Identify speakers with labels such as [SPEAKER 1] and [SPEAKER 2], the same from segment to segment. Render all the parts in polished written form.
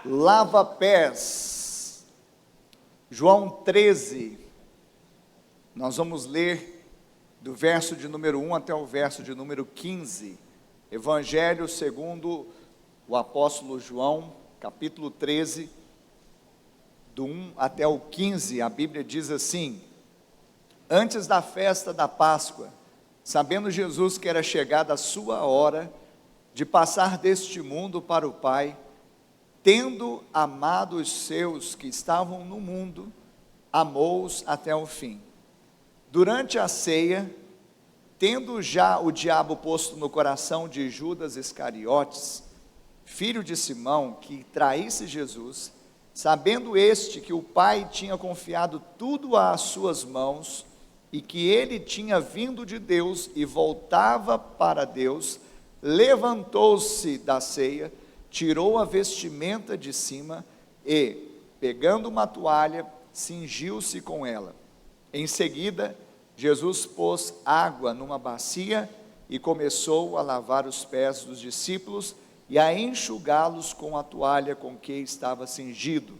[SPEAKER 1] lava-pés. João 13, nós vamos ler do verso de número 1 até o verso de número 15, Evangelho segundo o apóstolo João, capítulo 13, do 1 até o 15, a Bíblia diz assim: antes da festa da Páscoa, sabendo Jesus que era chegada a sua hora de passar deste mundo para o Pai, tendo amado os seus que estavam no mundo, amou-os até o fim. Durante a ceia, tendo já o diabo posto no coração de Judas Iscariotes, filho de Simão, que traísse Jesus, sabendo este que o Pai tinha confiado tudo às suas mãos, e que ele tinha vindo de Deus e voltava para Deus, levantou-se da ceia, tirou a vestimenta de cima e, pegando uma toalha, cingiu-se com ela. Em seguida, Jesus pôs água numa bacia e começou a lavar os pés dos discípulos e a enxugá-los com a toalha com que estava cingido.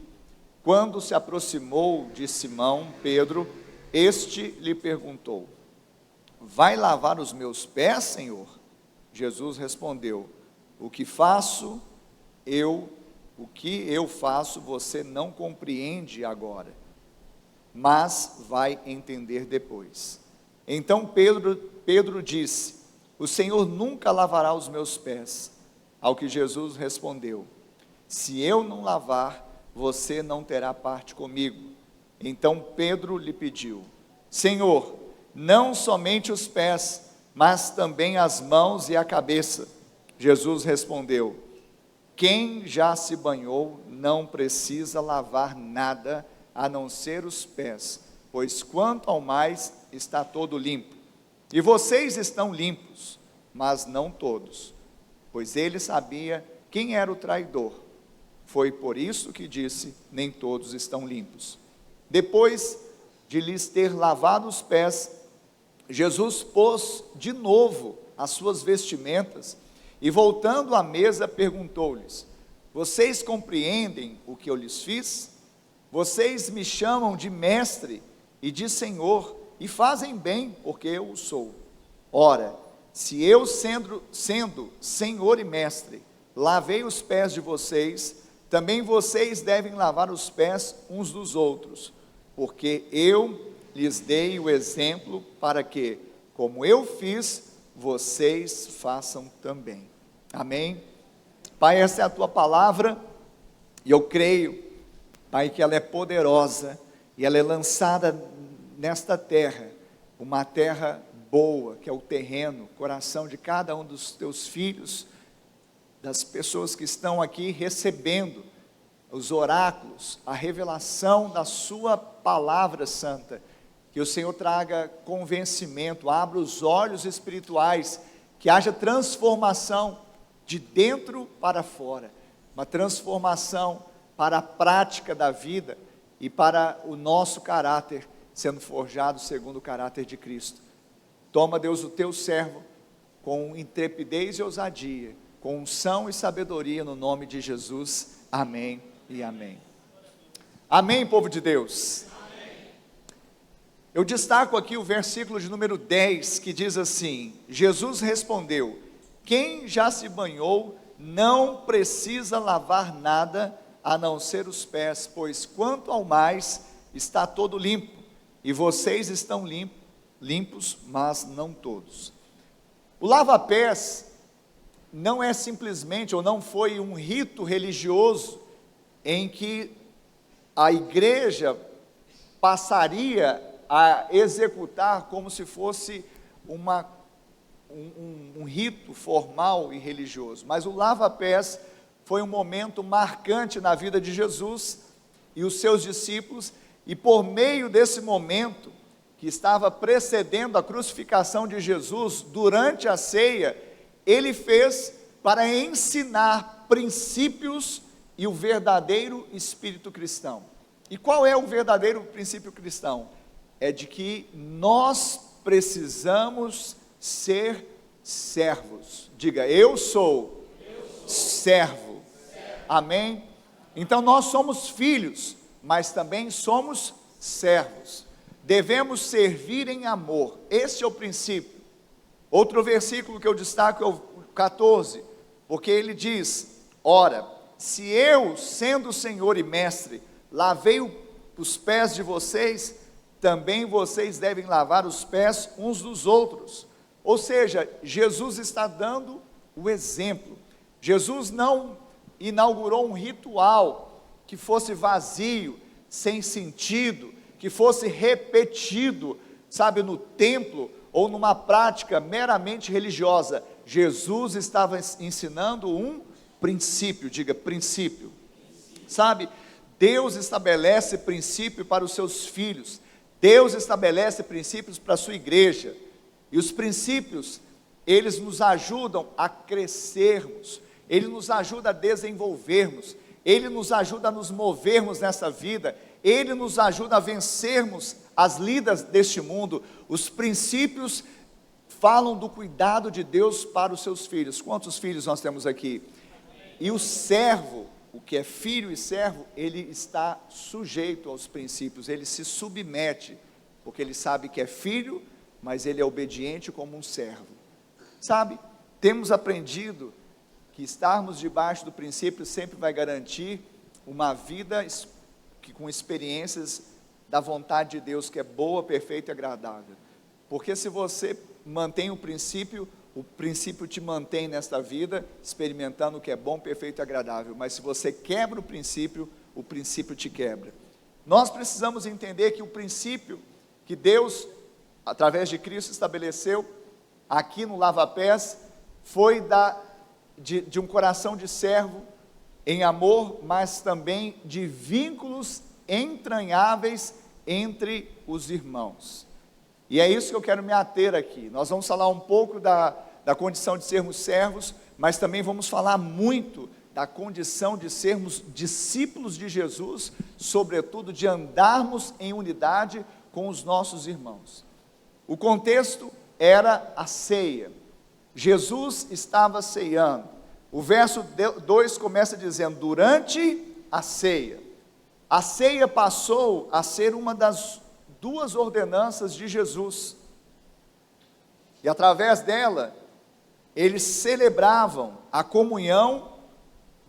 [SPEAKER 1] Quando se aproximou de Simão Pedro, este lhe perguntou: vai lavar os meus pés, Senhor? Jesus respondeu: o que eu faço, você não compreende agora, mas vai entender depois. Então Pedro disse: o Senhor nunca lavará os meus pés. Ao que Jesus respondeu: se eu não lavar, você não terá parte comigo. Então Pedro lhe pediu: Senhor, não somente os pés, mas também as mãos e a cabeça. Jesus respondeu: quem já se banhou não precisa lavar nada a não ser os pés, pois quanto ao mais está todo limpo. E vocês estão limpos, mas não todos, pois ele sabia quem era o traidor. Foi por isso que disse: nem todos estão limpos. Depois de lhes ter lavado os pés, Jesus pôs de novo as suas vestimentas e, voltando à mesa, perguntou-lhes: vocês compreendem o que eu lhes fiz? Vocês me chamam de mestre e de Senhor, e fazem bem, porque eu o sou. Ora, se eu, sendo Senhor e mestre, lavei os pés de vocês, também vocês devem lavar os pés uns dos outros, porque eu lhes dei o exemplo para que, como eu fiz, vocês façam também. Amém? Pai, essa é a tua palavra, e eu creio, Pai, que ela é poderosa, e ela é lançada nesta terra, uma terra boa, que é o terreno, coração de cada um dos teus filhos, das pessoas que estão aqui recebendo os oráculos, a revelação da sua palavra santa. Que o Senhor traga convencimento, abra os olhos espirituais, que haja transformação de dentro para fora, uma transformação para a prática da vida e para o nosso caráter sendo forjado segundo o caráter de Cristo. Toma, Deus, o teu servo com intrepidez e ousadia, com unção e sabedoria, no nome de Jesus. Amém e amém. Amém, povo de Deus. Amém. Eu destaco aqui o versículo de número 10, que diz assim: Jesus respondeu: quem já se banhou não precisa lavar nada a não ser os pés, pois quanto ao mais está todo limpo, e vocês estão limpos, mas não todos. O lava-pés não é simplesmente, ou não foi um rito religioso em que a igreja passaria a executar como se fosse um rito formal e religioso, mas o lava-pés foi um momento marcante na vida de Jesus e os seus discípulos, e por meio desse momento, que estava precedendo a crucificação de Jesus, durante a ceia, ele fez para ensinar princípios e o verdadeiro espírito cristão. E qual é o verdadeiro princípio cristão? É de que nós precisamos ser servos. Diga: eu sou servo. Amém? Então nós somos filhos, mas também somos servos. Devemos servir em amor. Esse é o princípio. Outro versículo que eu destaco é o 14, porque ele diz: ora, se eu, sendo Senhor e Mestre, lavei os pés de vocês, também vocês devem lavar os pés uns dos outros. Ou seja, Jesus está dando o exemplo. Jesus não inaugurou um ritual que fosse vazio, sem sentido, que fosse repetido, sabe, no templo ou numa prática meramente religiosa. Jesus estava ensinando um princípio, diga princípio. Sabe, Deus estabelece princípio para os seus filhos. Deus estabelece princípios para a sua igreja. E os princípios, eles nos ajudam a crescermos, ele nos ajuda a desenvolvermos, ele nos ajuda a nos movermos nessa vida, ele nos ajuda a vencermos as lidas deste mundo. Os princípios falam do cuidado de Deus para os seus filhos. Quantos filhos nós temos aqui? E o servo, o que é filho e servo, ele está sujeito aos princípios, ele se submete, porque ele sabe que é filho, mas ele é obediente como um servo. Sabe, temos aprendido que estarmos debaixo do princípio sempre vai garantir uma vida com experiências da vontade de Deus, que é boa, perfeita e agradável. Porque se você mantém o princípio te mantém nesta vida, experimentando o que é bom, perfeito e agradável. Mas se você quebra o princípio te quebra. Nós precisamos entender que o princípio que Deus, através de Cristo, estabeleceu aqui no lava-pés, foi de um coração de servo, em amor, mas também de vínculos entranháveis entre os irmãos. E é isso que eu quero me ater aqui. Nós vamos falar um pouco da condição de sermos servos, mas também vamos falar muito da condição de sermos discípulos de Jesus, sobretudo de andarmos em unidade com os nossos irmãos. O contexto era a ceia. Jesus estava ceando. O verso 2 começa dizendo: durante a ceia. A ceia passou a ser uma das duas ordenanças de Jesus. E através dela, eles celebravam a comunhão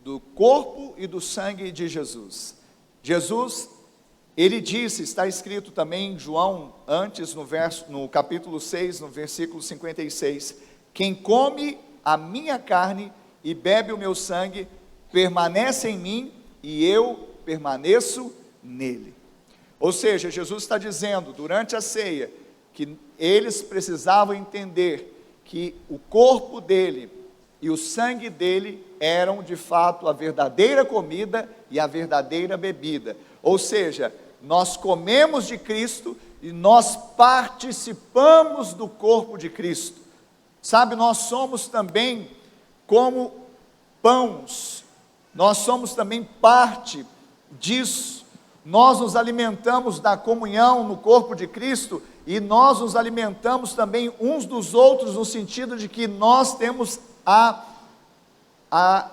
[SPEAKER 1] do corpo e do sangue de Jesus. Jesus, ele disse, está escrito também em João, antes no capítulo 6, no versículo 56, quem come a minha carne e bebe o meu sangue, permanece em mim e eu permaneço nele. Ou seja, Jesus está dizendo, durante a ceia, que eles precisavam entender que o corpo dele e o sangue dele eram de fato a verdadeira comida e a verdadeira bebida. Ou seja, nós comemos de Cristo e nós participamos do corpo de Cristo. Sabe, nós somos também como pães, nós somos também parte disso. Nós nos alimentamos da comunhão no corpo de Cristo e nós nos alimentamos também uns dos outros, no sentido de que nós temos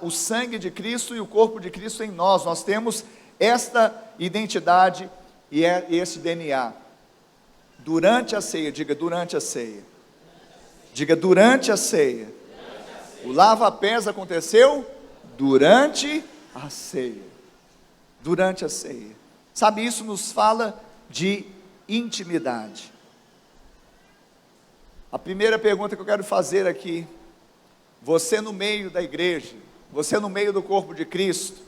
[SPEAKER 1] o sangue de Cristo e o corpo de Cristo em nós temos esta identidade e esse DNA. Durante a ceia, diga durante a ceia. Diga durante a ceia. O lava-pés aconteceu durante a ceia. Durante a ceia. Sabe, isso nos fala de intimidade. A primeira pergunta que eu quero fazer aqui: você no meio da igreja, você no meio do corpo de Cristo,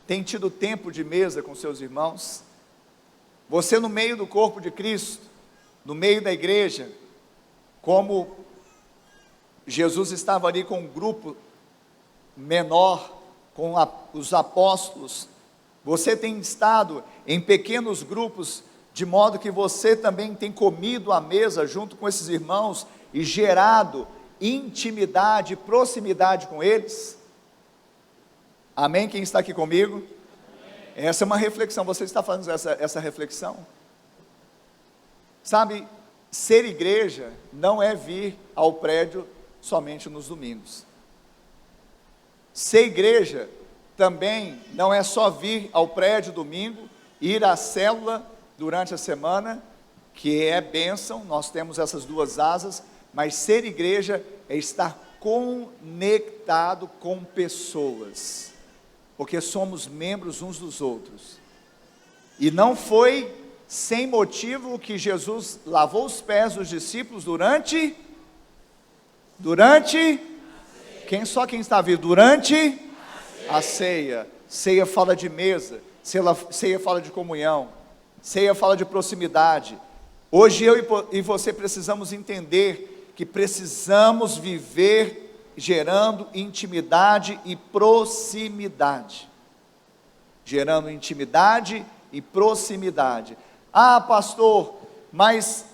[SPEAKER 1] tem tido tempo de mesa com seus irmãos? Você no meio do corpo de Cristo, no meio da igreja, como Jesus estava ali com um grupo menor, com os apóstolos, você tem estado em pequenos grupos, de modo que você também tem comido à mesa junto com esses irmãos e gerado intimidade, proximidade com eles? Amém? Quem está aqui comigo? Essa é uma reflexão. Você está fazendo essa reflexão? Sabe, ser igreja não é vir ao prédio somente nos domingos. Ser igreja também não é só vir ao prédio domingo, ir à célula durante a semana, que é bênção, nós temos essas duas asas, mas ser igreja é estar conectado com pessoas, porque somos membros uns dos outros. E não foi sem motivo que Jesus lavou os pés dos discípulos durante quem está vivo? Durante a ceia. Ceia fala de mesa, ceia fala de comunhão, ceia fala de proximidade. Hoje eu e você precisamos entender que precisamos viver gerando intimidade e proximidade. Gerando intimidade e proximidade. Ah, pastor, mas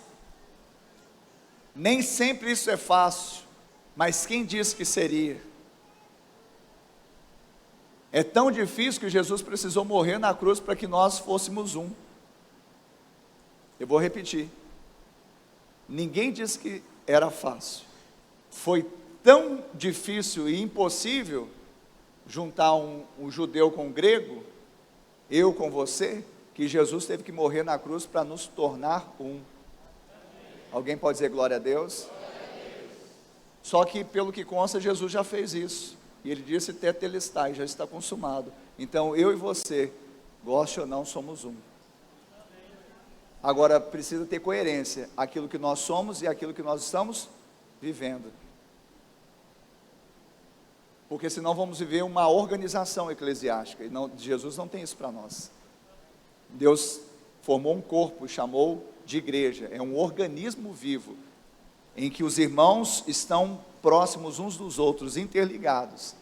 [SPEAKER 1] nem sempre isso é fácil. Mas quem disse que seria? É tão difícil que Jesus precisou morrer na cruz para que nós fôssemos um. Eu vou repetir. Ninguém disse que era fácil. Foi tão difícil e impossível juntar um judeu com um grego, eu com você, que Jesus teve que morrer na cruz para nos tornar um. Alguém pode dizer glória a Deus? Só que pelo que consta, Jesus já fez isso, e ele disse tetelestai, já está consumado. Então eu e você, goste ou não, somos um. Agora precisa ter coerência, aquilo que nós somos e aquilo que nós estamos vivendo, porque senão vamos viver uma organização eclesiástica, e não, Jesus não tem isso para nós. Deus formou um corpo, chamou de igreja, é um organismo vivo, em que os irmãos estão próximos uns dos outros, interligados.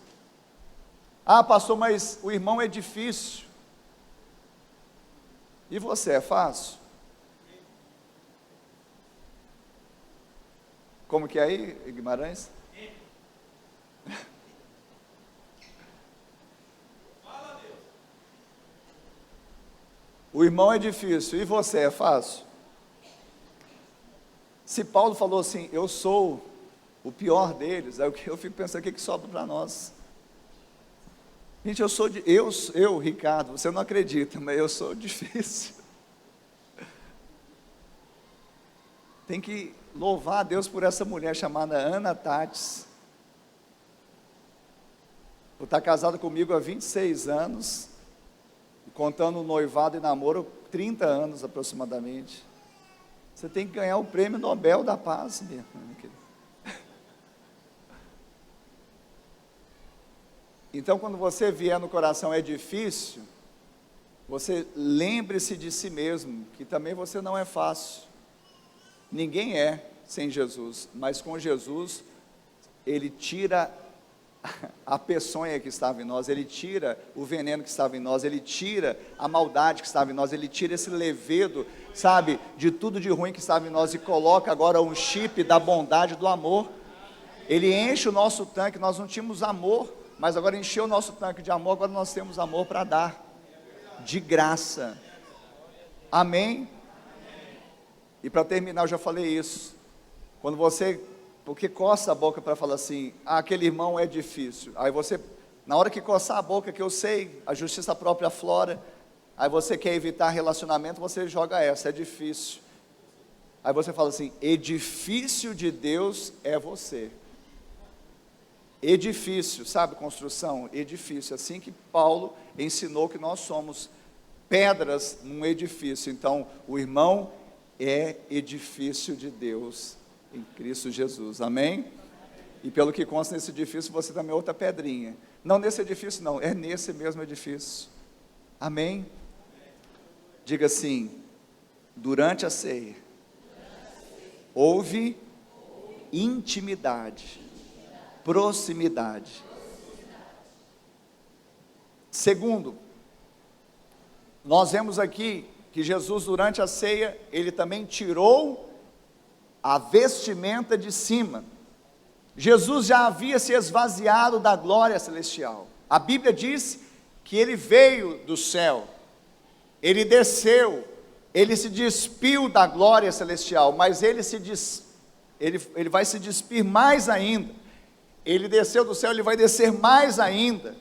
[SPEAKER 1] Ah, pastor, mas o irmão é difícil, e você, é fácil? Como que é aí, Guimarães? O irmão é difícil, e você, é fácil? Se Paulo falou assim, eu sou o pior deles, aí eu fico pensando, o que sobra para nós? Gente, eu, Ricardo, você não acredita, mas eu sou difícil. Tem que louvar a Deus por essa mulher chamada Ana Tates. Ela está casada comigo há 26 anos, contando noivado e namoro, 30 anos aproximadamente. Você tem que ganhar o prêmio Nobel da Paz, minha querida. Então, quando você vier no coração é difícil, você lembre-se de si mesmo, que também você não é fácil. Ninguém é sem Jesus, mas com Jesus, Ele tira a peçonha que estava em nós, Ele tira o veneno que estava em nós, Ele tira a maldade que estava em nós, Ele tira esse levedo, sabe, de tudo de ruim que estava em nós, e coloca agora um chip da bondade, do amor. Ele enche o nosso tanque. Nós não tínhamos amor, mas agora encheu o nosso tanque de amor. Agora nós temos amor para dar, de graça. Amém? E para terminar, eu já falei isso, quando você, porque coça a boca para falar assim, aquele irmão é difícil, aí você, na hora que coçar a boca, que eu sei, a justiça própria aflora, aí você quer evitar relacionamento, você joga essa, é difícil, aí você fala assim, edifício de Deus é você. Edifício, sabe, construção, edifício, assim que Paulo ensinou que nós somos pedras num edifício. Então o irmão é edifício de Deus em Cristo Jesus, amém? E pelo que consta nesse edifício, você também é outra pedrinha, não nesse edifício não, é nesse mesmo edifício, amém? Diga assim, durante a ceia, houve intimidade, proximidade. Segundo, nós vemos aqui que Jesus, durante a ceia, Ele também tirou a vestimenta de cima. Jesus já havia se esvaziado da glória celestial. A Bíblia diz que Ele veio do céu, Ele desceu, Ele se despiu da glória celestial, mas Ele vai se despir mais ainda. Ele desceu do céu, Ele vai descer mais ainda.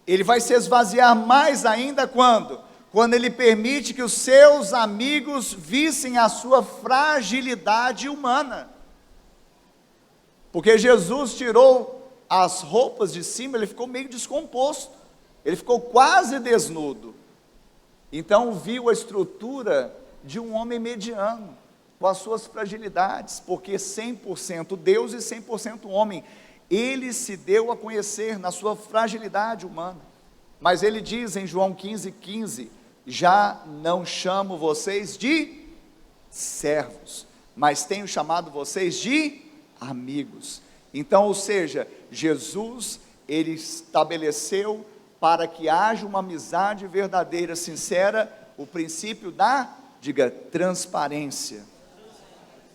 [SPEAKER 1] Ele vai se esvaziar mais ainda quando? Quando ele permite que os seus amigos vissem a sua fragilidade humana. Porque Jesus tirou as roupas de cima, ele ficou meio descomposto, ele ficou quase desnudo. Então viu a estrutura de um homem mediano, com as suas fragilidades, porque 100% Deus e 100% homem. Ele se deu a conhecer na sua fragilidade humana. Mas ele diz em João 15:15, já não chamo vocês de servos, mas tenho chamado vocês de amigos. Então, ou seja, Jesus, ele estabeleceu para que haja uma amizade verdadeira, sincera, o princípio da, diga, transparência.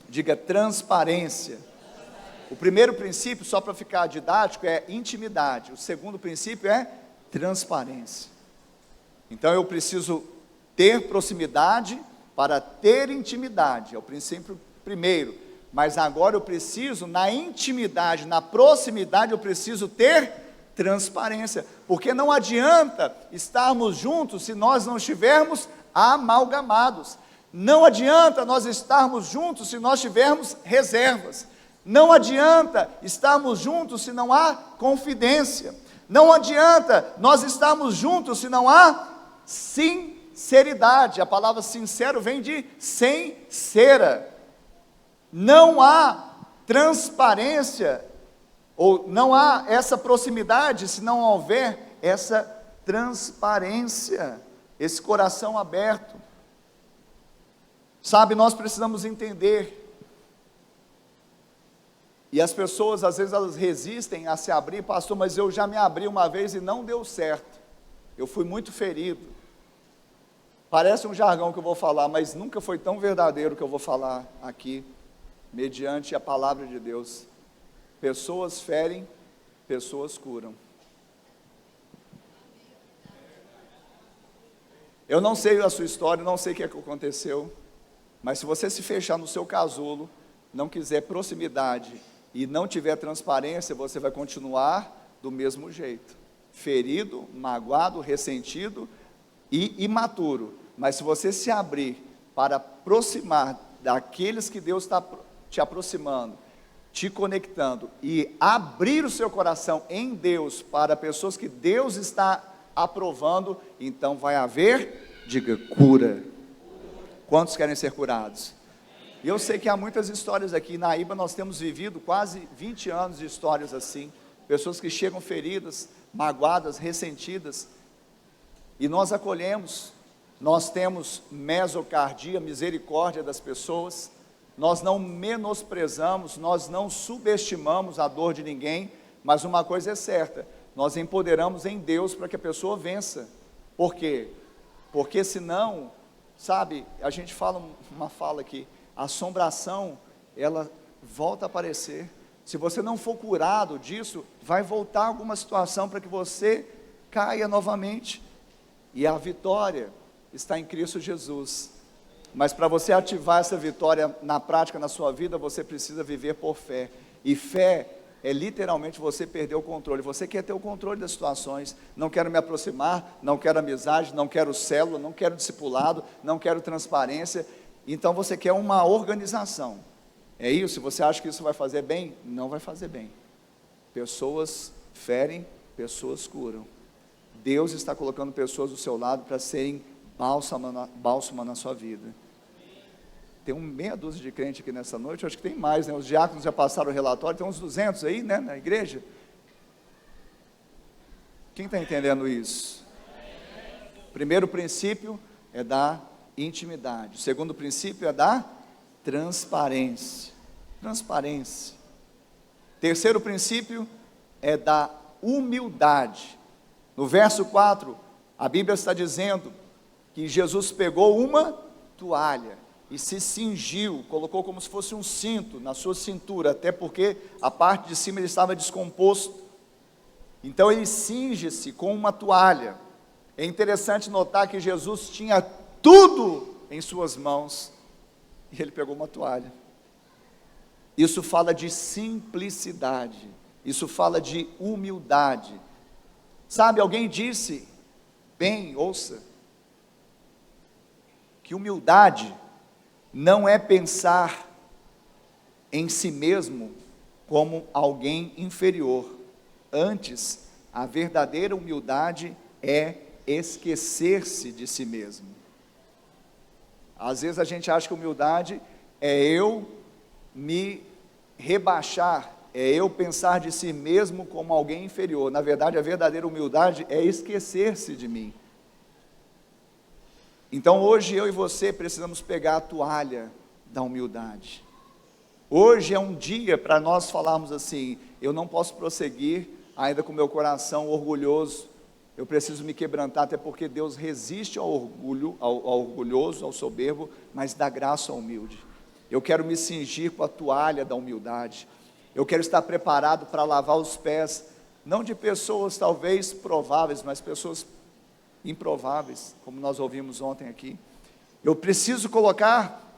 [SPEAKER 1] Diga, transparência. O primeiro princípio, só para ficar didático, é intimidade. O segundo princípio é transparência. Então eu preciso ter proximidade para ter intimidade, é o princípio primeiro. Mas agora eu preciso, na intimidade, na proximidade, eu preciso ter transparência. Porque não adianta estarmos juntos se nós não estivermos amalgamados. Não adianta nós estarmos juntos se nós tivermos reservas. Não adianta estarmos juntos se não há confidência. Não adianta nós estarmos juntos se não há sinceridade. A palavra sincero vem de sincera. Não há transparência, ou não há essa proximidade se não houver essa transparência, esse coração aberto. Sabe, nós precisamos entender. E as pessoas, às vezes, elas resistem a se abrir. Pastor, mas eu já me abri uma vez e não deu certo. Eu fui muito ferido. Parece um jargão que eu vou falar, mas nunca foi tão verdadeiro que eu vou falar aqui, mediante a palavra de Deus. Pessoas ferem, pessoas curam. Eu não sei a sua história, não sei o que aconteceu, mas se você se fechar no seu casulo, não quiser proximidade e não tiver transparência, você vai continuar do mesmo jeito, ferido, magoado, ressentido e imaturo. Mas se você se abrir para aproximar daqueles que Deus está te aproximando, te conectando, e abrir o seu coração em Deus para pessoas que Deus está aprovando, então vai haver, diga, cura. Quantos querem ser curados? E eu sei que há muitas histórias aqui. Na IBA nós temos vivido quase 20 anos de histórias assim, pessoas que chegam feridas, magoadas, ressentidas, e nós acolhemos. Nós temos mesocardia, misericórdia das pessoas. Nós não menosprezamos, nós não subestimamos a dor de ninguém, mas uma coisa é certa, nós empoderamos em Deus para que a pessoa vença. Por quê? Porque senão, sabe, a gente fala uma fala aqui, a assombração, ela volta a aparecer. Se você não for curado disso, vai voltar alguma situação para que você caia novamente. E a vitória está em Cristo Jesus. Mas para você ativar essa vitória na prática, na sua vida, você precisa viver por fé. E fé é literalmente você perder o controle. Você quer ter o controle das situações. Não quero me aproximar, não quero amizade, não quero célula, não quero discipulado, não quero transparência. Então você quer uma organização. É isso? Se você acha que isso vai fazer bem, não vai fazer bem. Pessoas ferem, pessoas curam. Deus está colocando pessoas do seu lado para serem bálsamo na sua vida. Tem meia dúzia de crentes aqui nessa noite, eu acho que tem mais, né? Os diáconos já passaram o relatório, tem uns 200 aí, né, na igreja. Quem está entendendo isso? Primeiro princípio é da intimidade. O segundo princípio é da transparência. Transparência. Terceiro princípio é da humildade. No verso 4, a Bíblia está dizendo que Jesus pegou uma toalha e se cingiu, colocou como se fosse um cinto na sua cintura, até porque a parte de cima ele estava descomposto. Então ele cinge-se com uma toalha. É interessante notar que Jesus tinha tudo em suas mãos e ele pegou uma toalha. Isso fala de simplicidade, isso fala de humildade. Sabe, alguém disse, bem, ouça, que humildade não é pensar em si mesmo como alguém inferior. Antes, a verdadeira humildade é esquecer-se de si mesmo. Às vezes a gente acha que humildade é eu me rebaixar, é eu pensar de si mesmo como alguém inferior. Na verdade, a verdadeira humildade é esquecer-se de mim. Então hoje eu e você precisamos pegar a toalha da humildade. Hoje é um dia para nós falarmos assim: eu não posso prosseguir ainda com meu coração orgulhoso, eu preciso me quebrantar, até porque Deus resiste ao orgulho, ao orgulhoso, ao soberbo, mas dá graça ao humilde. Eu quero me cingir com a toalha da humildade. Eu quero estar preparado para lavar os pés, não de pessoas talvez prováveis, mas pessoas improváveis, como nós ouvimos ontem aqui. Eu preciso colocar,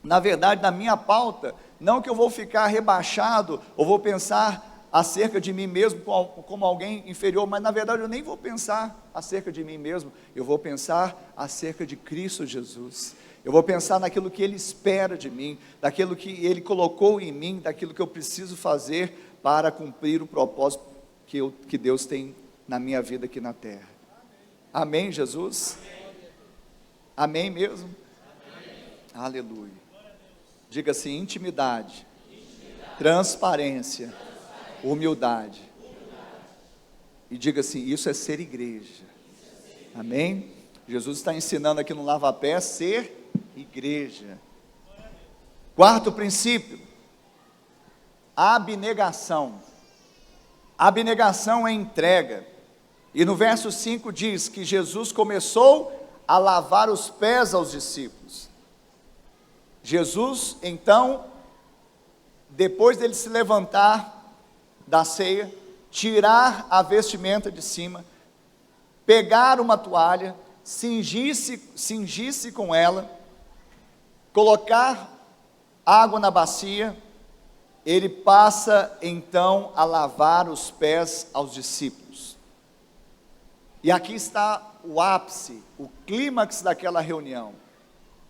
[SPEAKER 1] na verdade, na minha pauta, não que eu vou ficar rebaixado, ou vou pensar acerca de mim mesmo como alguém inferior, mas na verdade eu nem vou pensar acerca de mim mesmo, eu vou pensar acerca de Cristo Jesus. Eu vou pensar naquilo que Ele espera de mim, daquilo que Ele colocou em mim, daquilo que eu preciso fazer para cumprir o propósito que Deus tem na minha vida aqui na terra. Amém, Jesus? Amém mesmo? Amém. Aleluia. Diga assim: intimidade, transparência, humildade. E diga assim: isso é ser igreja. Amém? Jesus está ensinando aqui no lava-pés ser igreja. Quarto princípio: abnegação. Abnegação é entrega. E no verso 5 diz que Jesus começou a lavar os pés aos discípulos. Jesus, então, depois dele se levantar da ceia, tirar a vestimenta de cima, pegar uma toalha, cingir-se com ela, colocar água na bacia, ele passa então a lavar os pés aos discípulos. E aqui está o ápice, o clímax daquela reunião,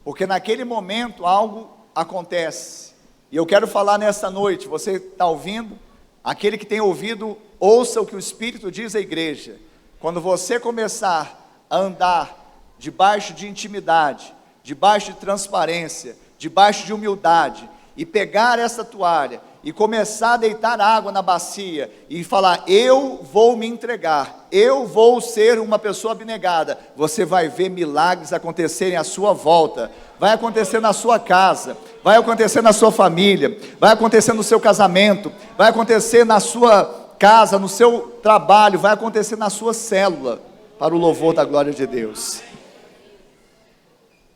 [SPEAKER 1] porque naquele momento algo acontece, e eu quero falar nesta noite. Você está ouvindo? Aquele que tem ouvido, ouça o que o Espírito diz à igreja. Quando você começar a andar debaixo de intimidade, debaixo de transparência, debaixo de humildade, e pegar essa toalha, e começar a deitar água na bacia, e falar: eu vou me entregar, eu vou ser uma pessoa abnegada, você vai ver milagres acontecerem à sua volta, vai acontecer na sua casa, vai acontecer na sua família, vai acontecer no seu casamento, vai acontecer na sua casa, no seu trabalho, vai acontecer na sua célula, para o louvor da glória de Deus.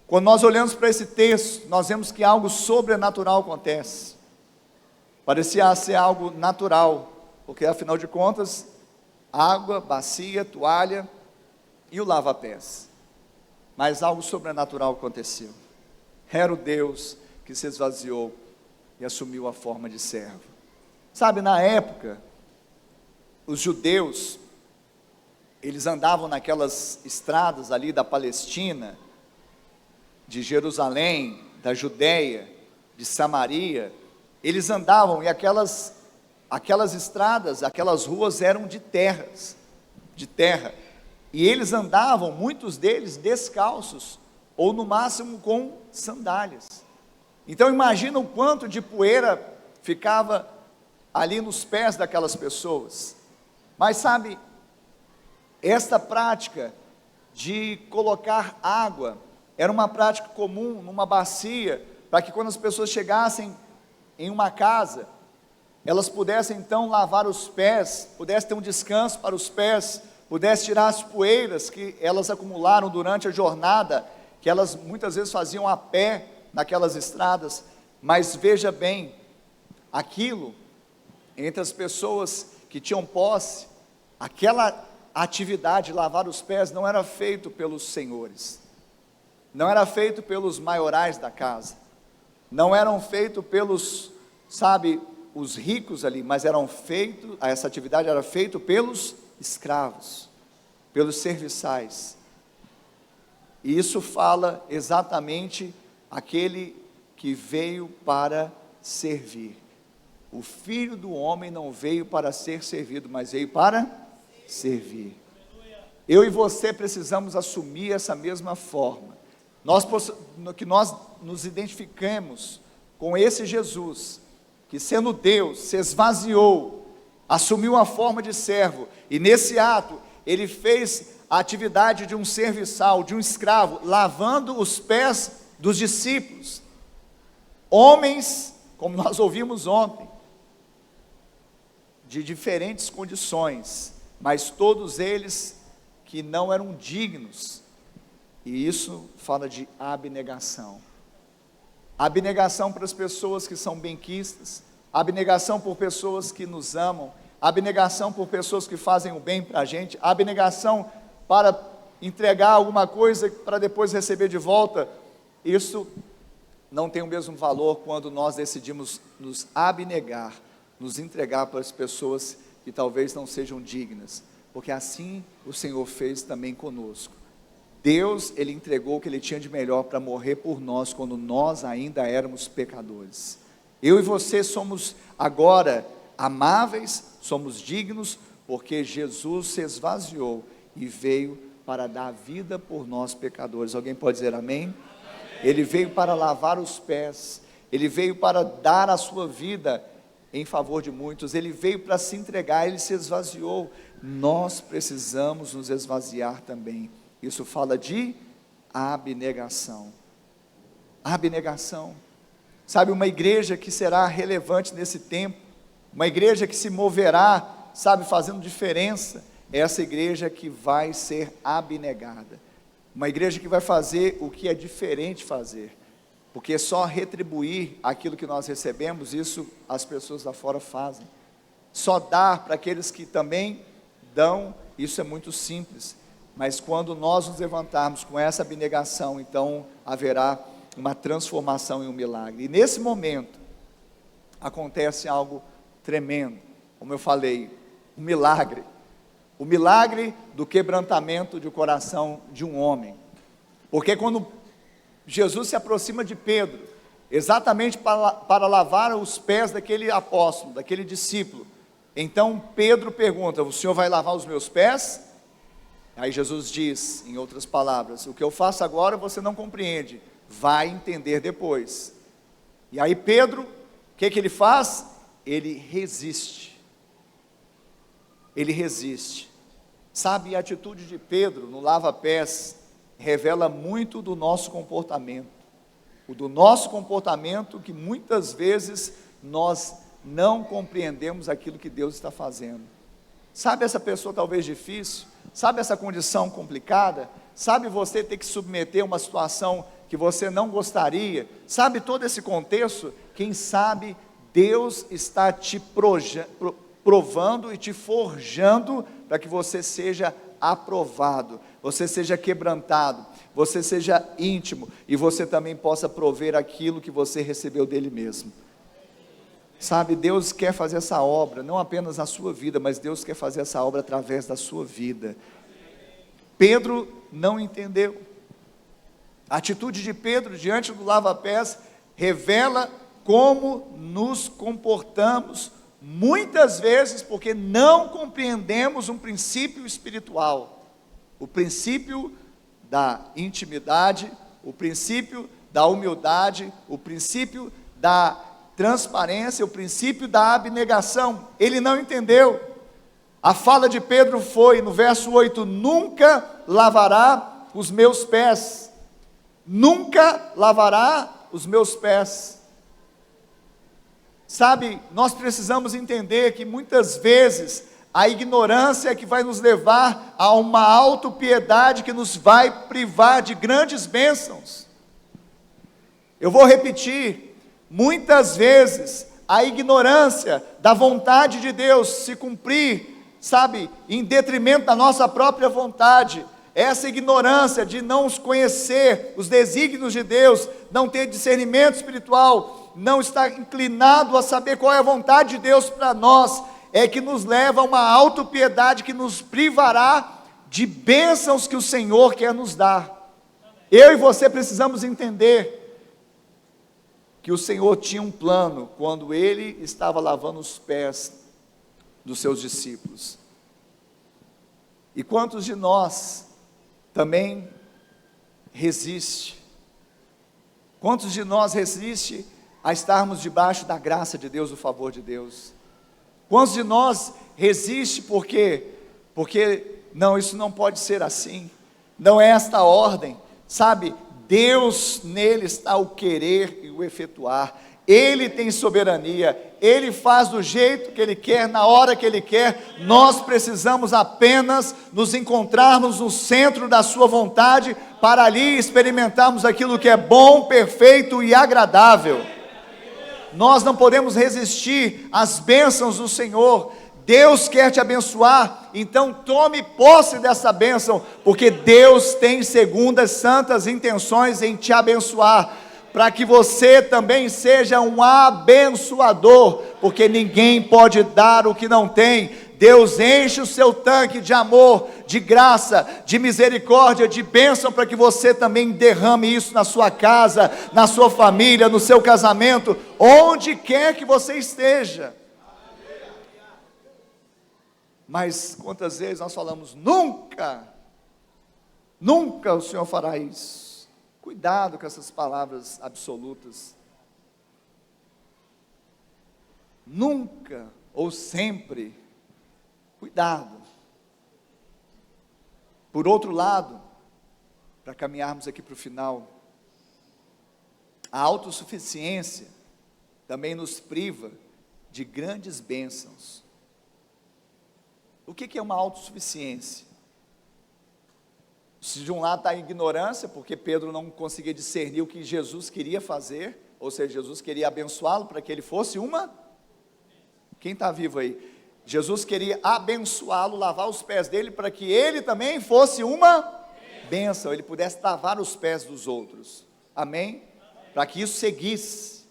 [SPEAKER 1] Quando nós olhamos para esse texto, nós vemos que algo sobrenatural acontece. Parecia ser algo natural, porque afinal de contas, água, bacia, toalha e o lava-pés. Mas algo sobrenatural aconteceu. Era o Deus que se esvaziou e assumiu a forma de servo. Sabe, na época, os judeus, eles andavam naquelas estradas ali da Palestina, de Jerusalém, da Judéia, de Samaria. Eles andavam, e aquelas estradas, aquelas ruas eram de terra, e eles andavam, muitos deles descalços, ou no máximo com sandálias. Então imagina o quanto de poeira ficava ali nos pés daquelas pessoas. Mas sabe, esta prática de colocar água era uma prática comum numa bacia, para que quando as pessoas chegassem em uma casa, elas pudessem então lavar os pés, pudessem ter um descanso para os pés, pudessem tirar as poeiras que elas acumularam durante a jornada, que elas muitas vezes faziam a pé naquelas estradas. Mas veja bem, aquilo, entre as pessoas que tinham posse, aquela atividade de lavar os pés não era feito pelos senhores, não era feito pelos maiorais da casa, não eram feitos pelos, sabe, os ricos ali, mas essa atividade era feita pelos escravos, pelos serviçais. E isso fala exatamente aquele que veio para servir. O Filho do Homem não veio para ser servido, mas veio para servir. Eu e você precisamos assumir essa mesma forma. Que nós nos identifiquemos com esse Jesus, que sendo Deus, se esvaziou, assumiu a forma de servo, e nesse ato, ele fez a atividade de um serviçal, de um escravo, lavando os pés dos discípulos, homens, como nós ouvimos ontem, de diferentes condições, mas todos eles que não eram dignos, e isso fala de abnegação. Abnegação para as pessoas que são benquistas, abnegação por pessoas que nos amam, abnegação por pessoas que fazem o bem para a gente, abnegação para entregar alguma coisa para depois receber de volta. Isso não tem o mesmo valor quando nós decidimos nos abnegar, nos entregar para as pessoas que talvez não sejam dignas, porque assim o Senhor fez também conosco. Deus, Ele entregou o que Ele tinha de melhor para morrer por nós, quando nós ainda éramos pecadores. Eu e você somos agora amáveis, somos dignos, porque Jesus se esvaziou e veio para dar vida por nós pecadores. Alguém pode dizer amém? Amém. Ele veio para lavar os pés, Ele veio para dar a sua vida em favor de muitos, Ele veio para se entregar, Ele se esvaziou. Nós precisamos nos esvaziar também. Isso fala de abnegação. Abnegação. Sabe, uma igreja que será relevante nesse tempo, uma igreja que se moverá, sabe, fazendo diferença, é essa igreja que vai ser abnegada. Uma igreja que vai fazer o que é diferente fazer, porque só retribuir aquilo que nós recebemos, isso as pessoas lá fora fazem. Só dar para aqueles que também dão, isso é muito simples. Mas quando nós nos levantarmos com essa abnegação, então haverá uma transformação e um milagre. E nesse momento, acontece algo tremendo, como eu falei, um milagre. O milagre do quebrantamento de coração de um homem. Porque quando Jesus se aproxima de Pedro, exatamente para lavar os pés daquele apóstolo, daquele discípulo, então Pedro pergunta: o Senhor vai lavar os meus pés? Aí Jesus diz, em outras palavras: o que eu faço agora você não compreende, vai entender depois. E aí Pedro, o que ele faz? Ele resiste. Ele resiste. Sabe, a atitude de Pedro no lava-pés revela muito do nosso comportamento. O do nosso comportamento, que muitas vezes nós não compreendemos aquilo que Deus está fazendo. Sabe essa pessoa talvez difícil? Sabe essa condição complicada? Sabe você ter que submeter a uma situação que você não gostaria? Sabe todo esse contexto? Quem sabe Deus está te provando e te forjando para que você seja aprovado, você seja quebrantado, você seja íntimo e você também possa prover aquilo que você recebeu dele mesmo. Sabe, Deus quer fazer essa obra, não apenas na sua vida, mas Deus quer fazer essa obra através da sua vida. Pedro não entendeu. A atitude de Pedro diante do lava-pés revela como nos comportamos muitas vezes, porque não compreendemos um princípio espiritual, o princípio da intimidade, o princípio da humildade, o princípio da transparência, o princípio da abnegação. Ele não entendeu. A fala de Pedro foi, no verso 8, nunca lavará os meus pés, nunca lavará os meus pés. Sabe, nós precisamos entender que muitas vezes a ignorância é que vai nos levar a uma autopiedade que nos vai privar de grandes bênçãos. Eu vou repetir, muitas vezes a ignorância da vontade de Deus se cumprir, sabe, em detrimento da nossa própria vontade, essa ignorância de não conhecer os desígnios de Deus, não ter discernimento espiritual, não estar inclinado a saber qual é a vontade de Deus para nós, é que nos leva a uma autopiedade que nos privará de bênçãos que o Senhor quer nos dar. Eu e você precisamos entender que o Senhor tinha um plano quando Ele estava lavando os pés dos seus discípulos. E quantos de nós também resiste? Quantos de nós resiste a estarmos debaixo da graça de Deus, do favor de Deus? Quantos de nós resiste porque não, isso não pode ser assim, não é esta a ordem, sabe? Deus, nele está o querer e o efetuar. Ele tem soberania, Ele faz do jeito que Ele quer, na hora que Ele quer. Nós precisamos apenas nos encontrarmos no centro da sua vontade, para ali experimentarmos aquilo que é bom, perfeito e agradável. Nós não podemos resistir às bênçãos do Senhor. Deus quer te abençoar, então tome posse dessa bênção, porque Deus tem segundas santas intenções em te abençoar, para que você também seja um abençoador, porque ninguém pode dar o que não tem. Deus enche o seu tanque de amor, de graça, de misericórdia, de bênção, para que você também derrame isso na sua casa, na sua família, no seu casamento, onde quer que você esteja. Mas quantas vezes nós falamos, nunca o Senhor fará isso. Cuidado com essas palavras absolutas. Nunca ou sempre. Cuidado. Por outro lado, para caminharmos aqui para o final, a autossuficiência também nos priva de grandes bênçãos. O que é uma autossuficiência? Se de um lado está a ignorância, porque Pedro não conseguia discernir o que Jesus queria fazer, ou seja, Jesus queria abençoá-lo para que ele fosse uma... Quem está vivo aí? Jesus queria abençoá-lo, lavar os pés dele, para que ele também fosse uma bênção, ele pudesse lavar os pés dos outros. Amém? Para que isso seguisse.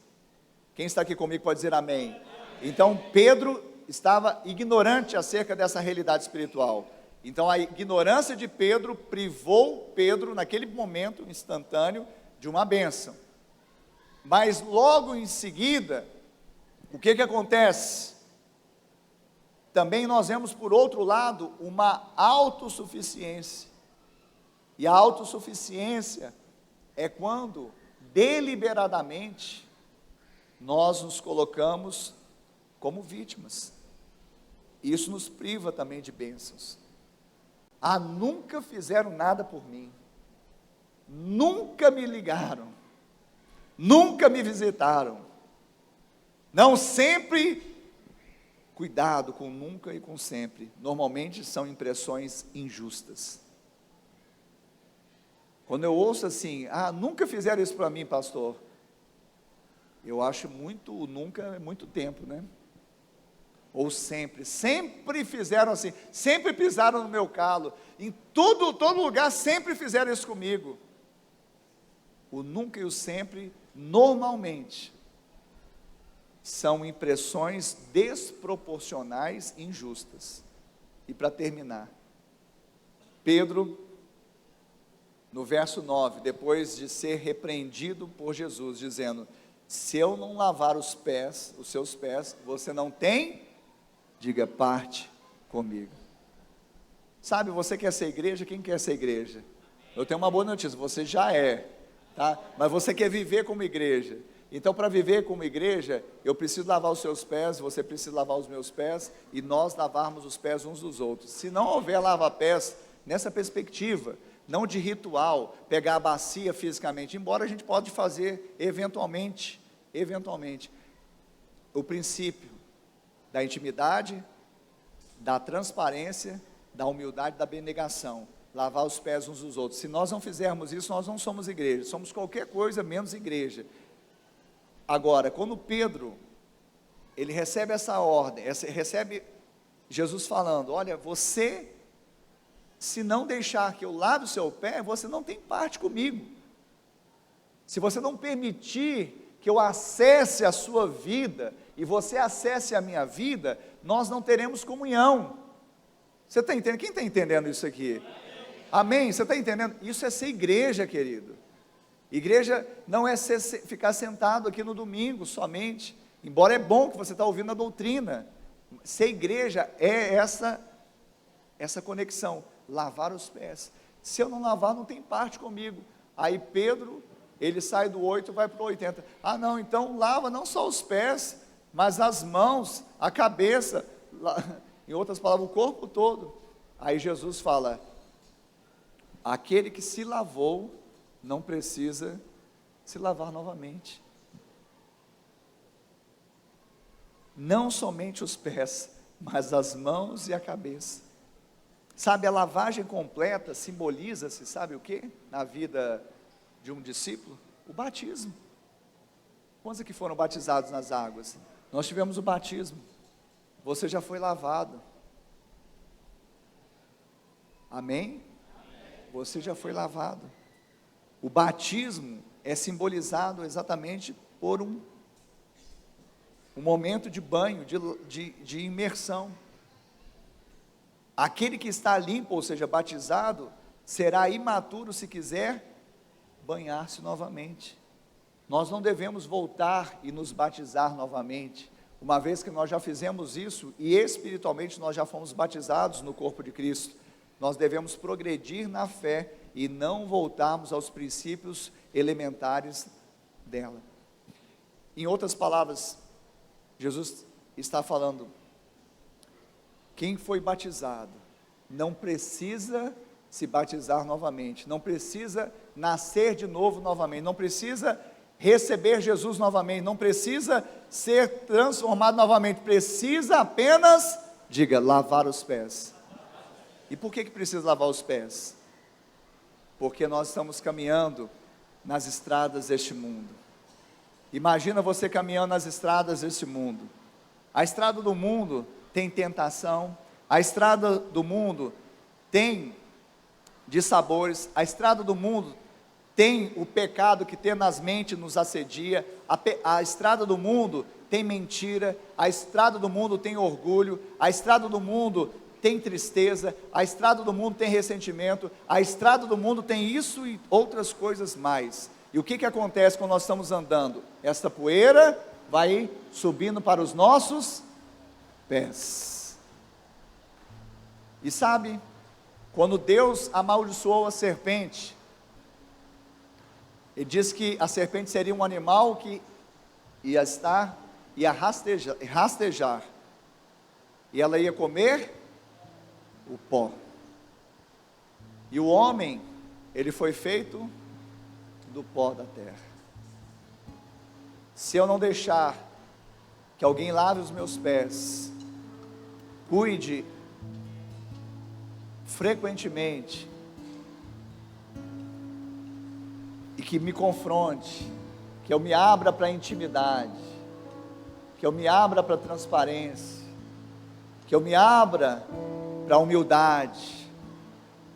[SPEAKER 1] Quem está aqui comigo pode dizer amém. Então Pedro estava ignorante acerca dessa realidade espiritual. Então a ignorância de Pedro privou Pedro, naquele momento instantâneo, de uma bênção. Mas logo em seguida, o que acontece? Também nós vemos, por outro lado, uma autossuficiência. E a autossuficiência é quando, deliberadamente, nós nos colocamos como vítimas. Isso nos priva também de bênçãos. Nunca fizeram nada por mim. Nunca me ligaram. Nunca me visitaram. Não, sempre... Cuidado com nunca e com sempre. Normalmente são impressões injustas. Quando eu ouço assim, nunca fizeram isso para mim, pastor. Eu acho muito, nunca é muito tempo, né? Ou sempre fizeram assim, sempre pisaram no meu calo, em todo lugar sempre fizeram isso comigo. O nunca e o sempre, normalmente, são impressões desproporcionais e injustas. E para terminar, Pedro, no verso 9, depois de ser repreendido por Jesus, dizendo, se eu não lavar os seus pés, você não tem, diga, parte comigo. Sabe, você quer ser igreja? Quem quer ser igreja? Eu tenho uma boa notícia, você já é, tá? Mas você quer viver como igreja. Então, para viver como igreja, eu preciso lavar os seus pés, você precisa lavar os meus pés, e nós lavarmos os pés uns dos outros. Se não houver lava-pés, nessa perspectiva, não de ritual, pegar a bacia fisicamente, embora a gente pode fazer eventualmente, o princípio da intimidade, da transparência, da humildade, da abnegação, lavar os pés uns dos outros. Se nós não fizermos isso, nós não somos igreja, somos qualquer coisa menos igreja. Agora, quando Pedro, ele recebe essa ordem, recebe Jesus falando, olha, você, se não deixar que eu lave o seu pé, você não tem parte comigo. Se você não permitir que eu acesse a sua vida, e você acesse a minha vida, nós não teremos comunhão. Você está entendendo? Quem está entendendo isso aqui? Amém? Você está entendendo? Isso é ser igreja, querido. Igreja não é ficar sentado aqui no domingo somente, embora é bom que você está ouvindo a doutrina. Ser igreja é essa conexão, lavar os pés. Se eu não lavar, não tem parte comigo. Aí Pedro, ele sai do 8 e vai para o 80. Ah não, então lava não só os pés, mas as mãos, a cabeça, em outras palavras, o corpo todo. Aí Jesus fala, aquele que se lavou, não precisa se lavar novamente. Não somente os pés, mas as mãos e a cabeça. Sabe, a lavagem completa simboliza-se, sabe o que? Na vida de um discípulo? O batismo. Quantos aqui foram batizados nas águas? Nós tivemos o batismo. Você já foi lavado. Amém? Você já foi lavado. O batismo é simbolizado exatamente por um momento de banho, de imersão. Aquele que está limpo, ou seja, batizado, será imaturo se quiser banhar-se novamente. Nós não devemos voltar e nos batizar novamente, uma vez que nós já fizemos isso e espiritualmente nós já fomos batizados no corpo de Cristo. Nós devemos progredir na fé e não voltarmos aos princípios elementares dela. Em outras palavras, Jesus está falando, quem foi batizado não precisa se batizar novamente, não precisa nascer de novo novamente, não precisa receber Jesus novamente, não precisa ser transformado novamente, precisa apenas, diga, lavar os pés. E por que precisa lavar os pés? Porque nós estamos caminhando nas estradas deste mundo. Imagina você caminhando nas estradas deste mundo. A estrada do mundo tem tentação, a estrada do mundo tem dissabores, a estrada do mundo tem o pecado que tenazmente nos assedia, a estrada do mundo tem mentira, a estrada do mundo tem orgulho, a estrada do mundo tem tristeza, a estrada do mundo tem ressentimento, a estrada do mundo tem isso e outras coisas mais. E o que acontece quando nós estamos andando? Esta poeira vai subindo para os nossos pés. E sabe, quando Deus amaldiçoou a serpente, Ele disse que a serpente seria um animal que ia rastejar, e ela ia comer o pó. E o homem, ele foi feito do pó da terra. Se eu não deixar que alguém lave os meus pés, cuide frequentemente e que me confronte, que eu me abra para a intimidade, que eu me abra para a transparência, que eu me abra para a humildade,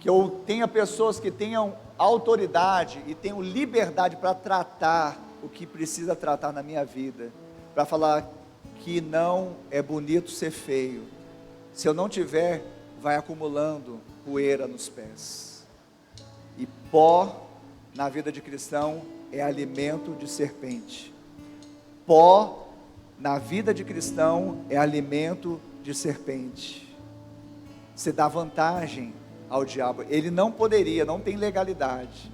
[SPEAKER 1] que eu tenha pessoas que tenham autoridade e tenham liberdade para tratar o que precisa tratar na minha vida, para falar que não é bonito ser feio. Se eu não tiver, vai acumulando poeira nos pés. E pó na vida de cristão é alimento de serpente. Pó na vida de cristão é alimento de serpente. Você dá vantagem ao diabo. Ele não poderia, não tem legalidade.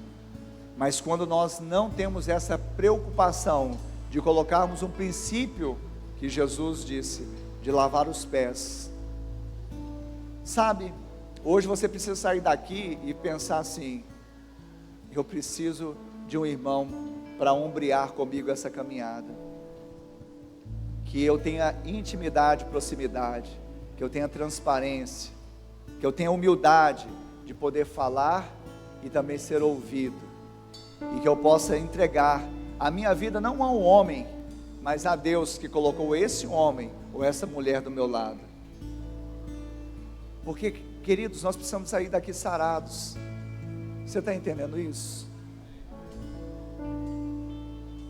[SPEAKER 1] Mas quando nós não temos essa preocupação de colocarmos um princípio que Jesus disse, de lavar os pés. Sabe, hoje você precisa sair daqui e pensar assim, eu preciso de um irmão para ombrear comigo essa caminhada. Que eu tenha intimidade, proximidade, que eu tenha transparência, que eu tenha humildade de poder falar e também ser ouvido, e que eu possa entregar a minha vida não a um homem, mas a Deus que colocou esse homem ou essa mulher do meu lado. Porque, queridos, nós precisamos sair daqui sarados. Você está entendendo isso?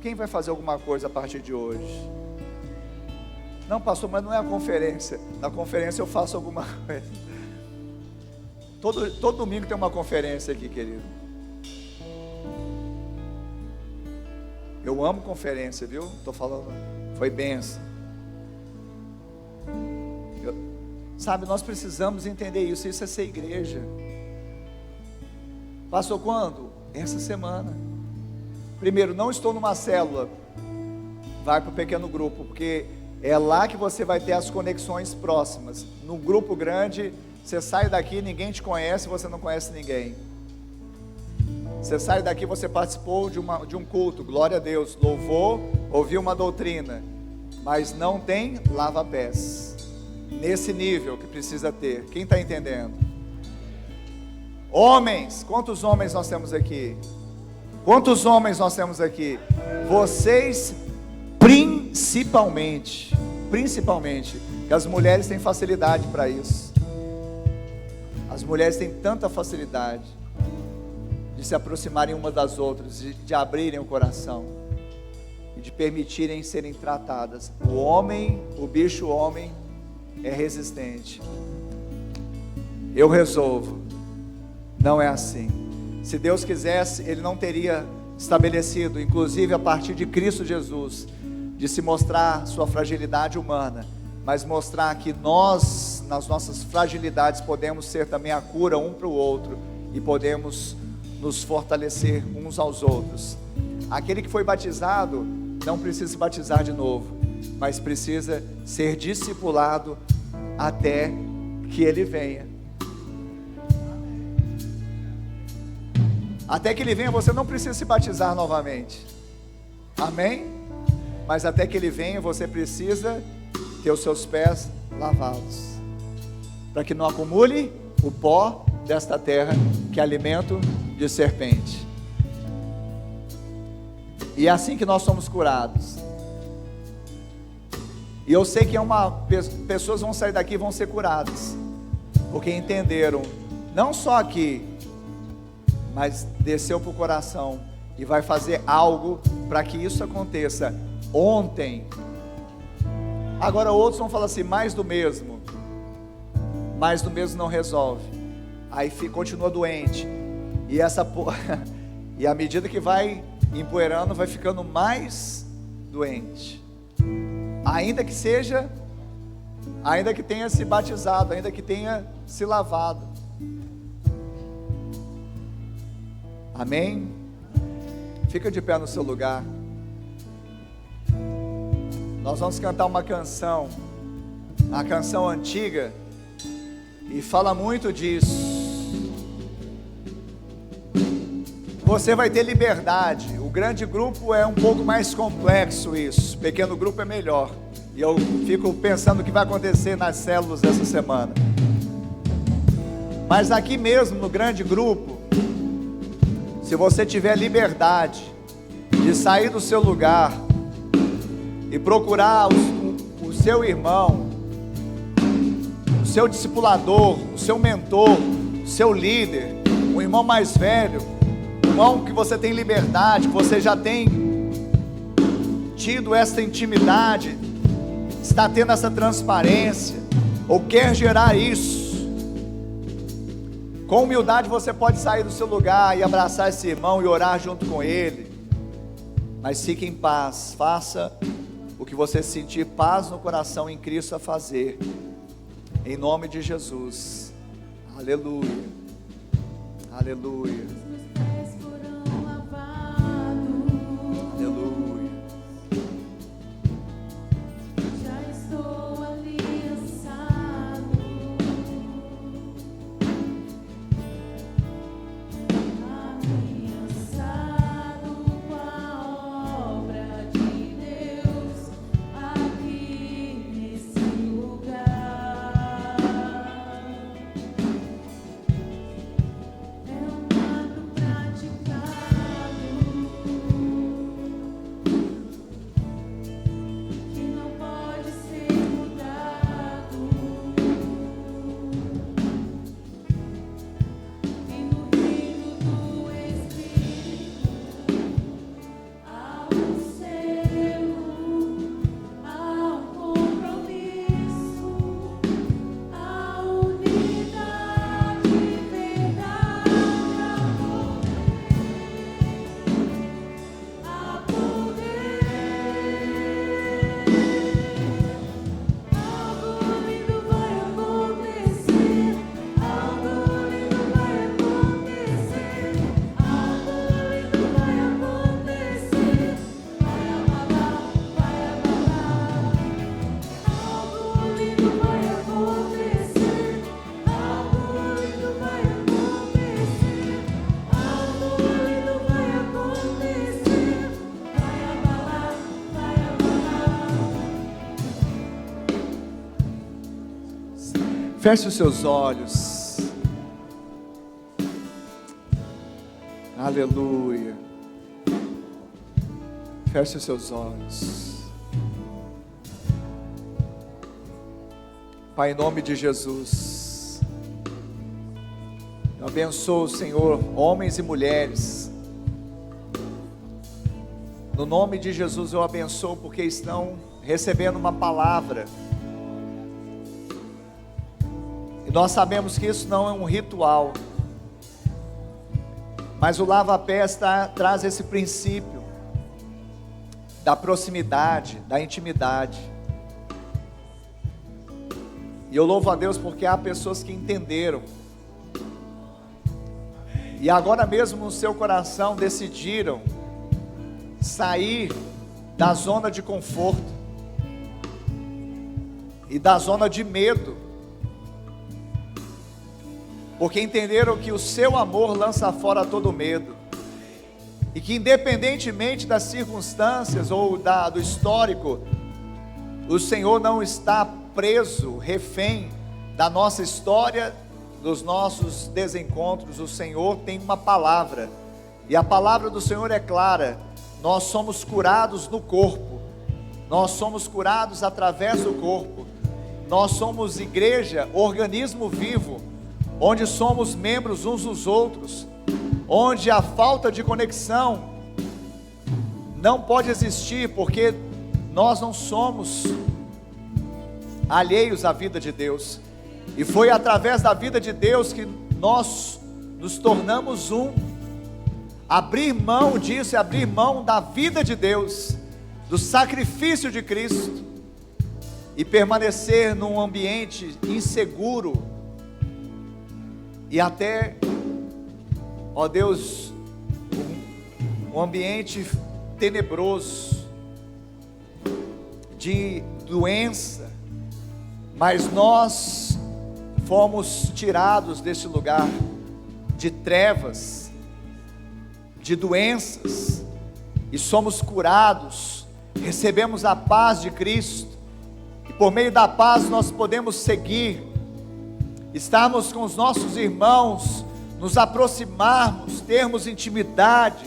[SPEAKER 1] Quem vai fazer alguma coisa a partir de hoje? Não, pastor, mas não é a conferência. Na conferência eu faço alguma coisa. Todo domingo tem uma conferência aqui, querido. Eu amo conferência, viu? Estou falando, foi bênção. Sabe, nós precisamos entender isso. Isso é ser igreja. Passou quando? Essa semana. Primeiro, não estou numa célula. Vai para o pequeno grupo, porque é lá que você vai ter as conexões próximas. No grupo grande, você sai daqui, ninguém te conhece, você não conhece ninguém. Você sai daqui, você participou de um culto, glória a Deus, louvou, ouviu uma doutrina, mas não tem lava-pés. Nesse nível que precisa ter. Quem está entendendo? Homens, quantos homens nós temos aqui? Quantos homens nós temos aqui? Vocês principalmente, que as mulheres têm facilidade para isso. As mulheres têm tanta facilidade de se aproximarem umas das outras, de abrirem o coração e de permitirem serem tratadas. O homem, o bicho homem é resistente. Eu resolvo. Não é assim. Se Deus quisesse, Ele não teria estabelecido, inclusive a partir de Cristo Jesus, de se mostrar sua fragilidade humana, mas mostrar que nós, nas nossas fragilidades, podemos ser também a cura um para o outro e podemos nos fortalecer uns aos outros. Aquele que foi batizado não precisa se batizar de novo, mas precisa ser discipulado até que ele venha. Até que ele venha, você não precisa se batizar novamente. Amém? Mas até que ele venha, você precisa ter os seus pés lavados, para que não acumule o pó desta terra, que é alimento de serpente. E é assim que nós somos curados. E eu sei que pessoas vão sair daqui e vão ser curadas, porque entenderam, não só aqui, mas desceu para o coração e vai fazer algo para que isso aconteça ontem. Agora outros vão falar assim, mais do mesmo. Mais do mesmo não resolve. Aí continua doente. E à medida que vai empoeirando, vai ficando mais doente. Ainda que tenha se batizado, ainda que tenha se lavado. Amém? Fica de pé no seu lugar. Nós vamos cantar uma canção antiga, e fala muito disso. Você vai ter liberdade. O grande grupo é um pouco mais complexo isso. Pequeno grupo é melhor. E eu fico pensando o que vai acontecer nas células dessa semana. Mas aqui mesmo no grande grupo, se você tiver liberdade de sair do seu lugar e procurar o seu irmão, o seu discipulador, o seu mentor, o seu líder, o irmão mais velho, o irmão que você tem liberdade, que você já tem tido essa intimidade, está tendo essa transparência, ou quer gerar isso, com humildade você pode sair do seu lugar e abraçar esse irmão e orar junto com ele, mas fique em paz, faça o que você sentir paz no coração em Cristo a fazer, em nome de Jesus. Aleluia, aleluia, aleluia.
[SPEAKER 2] Já estou aliançado, aliançado com a obra de Deus aqui nesse lugar. É um ato praticado que não pode ser mudado. E no reino do Espírito
[SPEAKER 1] Feche os seus olhos. Aleluia. Feche os seus olhos. Pai, em nome de Jesus, eu abençoo, Senhor, homens e mulheres. No nome de Jesus eu abençoo porque estão recebendo uma palavra. E nós sabemos que isso não é um ritual, mas o lava-pés traz esse princípio da proximidade, da intimidade. E eu louvo a Deus porque há pessoas que entenderam. E agora mesmo no seu coração decidiram sair da zona de conforto e da zona de medo, porque entenderam que o seu amor lança fora todo medo, e que independentemente das circunstâncias ou do histórico, o Senhor não está preso, refém da nossa história, dos nossos desencontros. O Senhor tem uma palavra, e a palavra do Senhor é clara. Nós somos curados no corpo, nós somos curados através do corpo, nós somos igreja, organismo vivo, onde somos membros uns dos outros, onde a falta de conexão não pode existir, porque nós não somos alheios à vida de Deus, e foi através da vida de Deus que nós nos tornamos um. Abrir mão disso é abrir mão da vida de Deus, do sacrifício de Cristo, e permanecer num ambiente inseguro, e até, ó Deus, um ambiente tenebroso, de doença. Mas nós fomos tirados desse lugar de trevas, de doenças, e somos curados, recebemos a paz de Cristo, e por meio da paz nós podemos seguir, estarmos com os nossos irmãos, nos aproximarmos, termos intimidade,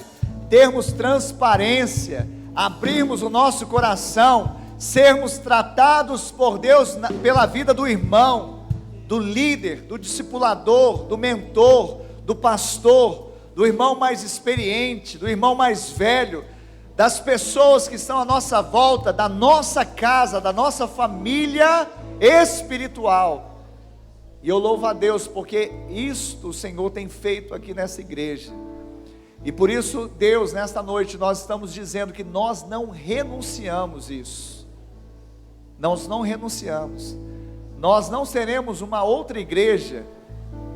[SPEAKER 1] termos transparência, abrirmos o nosso coração, sermos tratados por Deus pela vida do irmão, do líder, do discipulador, do mentor, do pastor, do irmão mais experiente, do irmão mais velho, das pessoas que estão à nossa volta, da nossa casa, da nossa família espiritual. E eu louvo a Deus porque isto o Senhor tem feito aqui nessa igreja. E por isso, Deus, nesta noite nós estamos dizendo que nós não renunciamos isso. Nós não renunciamos. Nós não seremos uma outra igreja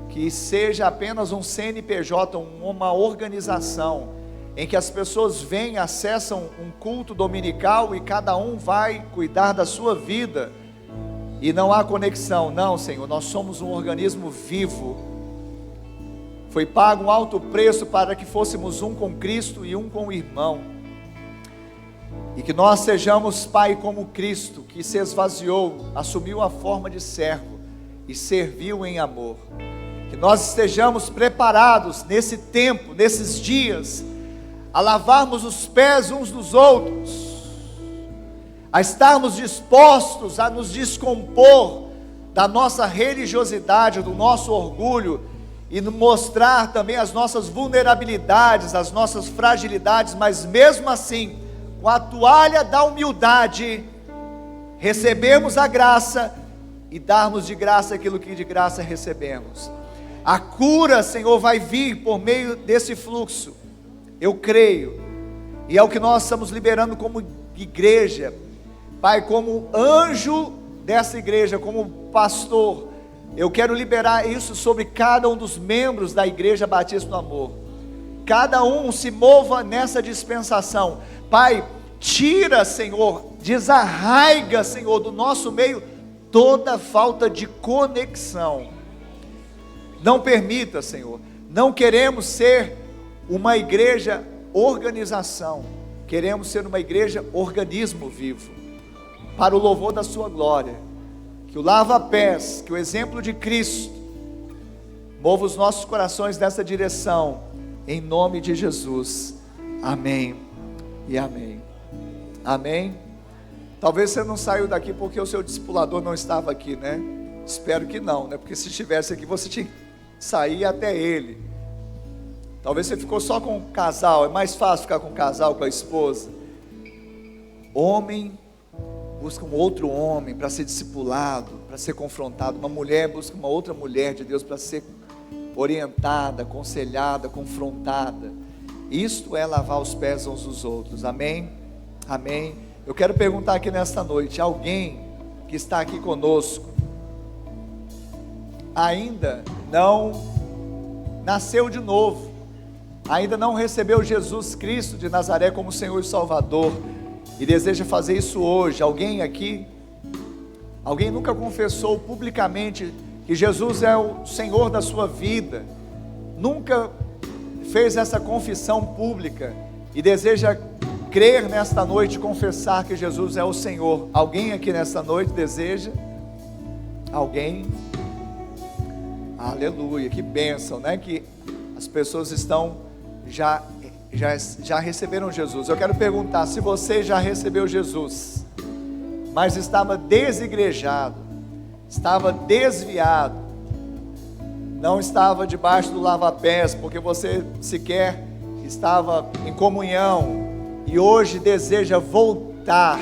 [SPEAKER 1] que seja apenas um CNPJ, uma organização, em que as pessoas vêm, acessam um culto dominical e cada um vai cuidar da sua vida, e não há conexão. Não, Senhor, nós somos um organismo vivo, foi pago um alto preço para que fôssemos um com Cristo e um com o irmão, e que nós sejamos, Pai, como Cristo, que se esvaziou, assumiu a forma de servo e serviu em amor. Que nós estejamos preparados nesse tempo, nesses dias, a lavarmos os pés uns dos outros, a estarmos dispostos a nos descompor da nossa religiosidade, do nosso orgulho, e mostrar também as nossas vulnerabilidades, as nossas fragilidades, mas mesmo assim, com a toalha da humildade, recebermos a graça e darmos de graça aquilo que de graça recebemos. A cura, Senhor, vai vir por meio desse fluxo, eu creio, e é o que nós estamos liberando como igreja, Pai, como anjo dessa igreja, como pastor. Eu quero liberar isso sobre cada um dos membros da Igreja Batista do Amor. Cada um se mova nessa dispensação. Pai, tira, Senhor, desarraiga, Senhor, do nosso meio toda falta de conexão. Não permita, Senhor. Não queremos ser uma igreja organização. Queremos ser uma igreja organismo vivo, para o louvor da sua glória. que o lava-pés, que o exemplo de Cristo, mova os nossos corações nessa direção, em nome de Jesus. Amém e amém. Amém. Talvez você não saiu daqui porque o seu discipulador não estava aqui, né? Espero que não, né? Porque se estivesse aqui você tinha que sair até ele. Talvez você ficou só com o casal, é mais fácil ficar com o casal, com a esposa. Homem busca um outro homem para ser discipulado, para ser confrontado. Uma mulher busca uma outra mulher de Deus para ser orientada, aconselhada, confrontada. Isto é lavar os pés uns dos outros. Amém? Amém. Eu quero perguntar aqui nesta noite, alguém que está aqui conosco ainda não nasceu de novo, ainda não recebeu Jesus Cristo de Nazaré como Senhor e Salvador, e deseja fazer isso hoje? Alguém aqui? Alguém nunca confessou publicamente que Jesus é o Senhor da sua vida, nunca fez essa confissão pública e deseja crer nesta noite, confessar que Jesus é o Senhor? Alguém aqui nesta noite deseja? Alguém? Aleluia, que bênção, né? Que as pessoas estão já receberam Jesus. Eu quero perguntar, se você já recebeu Jesus, mas estava desigrejado, estava desviado, não estava debaixo do lava-pés, porque você sequer estava em comunhão, e hoje deseja voltar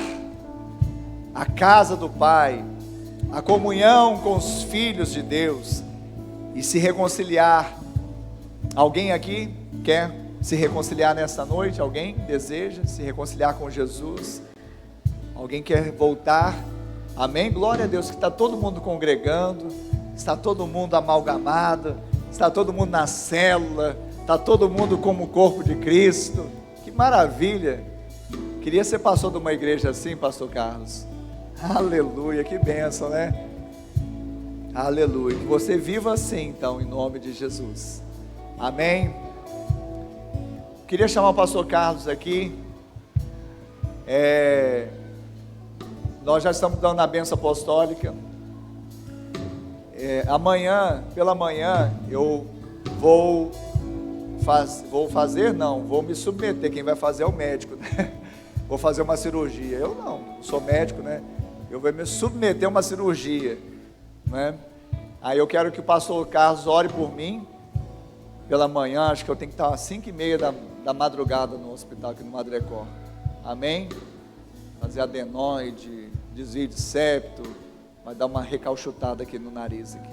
[SPEAKER 1] à casa do Pai, à comunhão com os filhos de Deus, e se reconciliar. Alguém aqui quer se reconciliar nesta noite? Alguém deseja se reconciliar com Jesus? Alguém quer voltar? Amém? Glória a Deus, que está todo mundo congregando, está todo mundo amalgamado, está todo mundo na célula, está todo mundo como o corpo de Cristo. Que maravilha! Queria ser pastor de uma igreja assim, pastor Carlos. Aleluia, que bênção, né? Aleluia, que você viva assim então, em nome de Jesus. Amém? Queria chamar o pastor Carlos aqui. Nós já estamos dando a bênção apostólica. Amanhã, pela manhã, eu vou me submeter. Quem vai fazer é o médico, né? Vou fazer uma cirurgia. Eu não sou médico, né? Eu vou me submeter a uma cirurgia, né? Aí eu quero que o pastor Carlos ore por mim pela manhã. Acho que eu tenho que estar às 5h30 da madrugada no hospital aqui no Madrecor. Amém? Fazer adenoide, desvio de septo, vai dar uma recalchutada aqui no nariz aqui.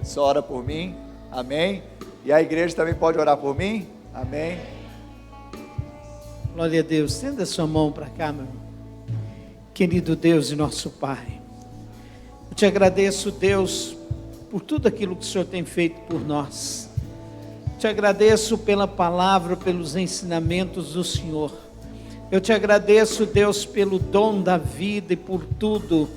[SPEAKER 1] Só ora por mim. Amém? E a igreja também pode orar por mim? Amém?
[SPEAKER 3] Glória a Deus. Estenda sua mão para cá, meu irmão. Querido Deus e nosso Pai, eu te agradeço, Deus, por tudo aquilo que o Senhor tem feito por nós. Te agradeço pela palavra, pelos ensinamentos do Senhor. Eu te agradeço, Deus, pelo dom da vida e por tudo.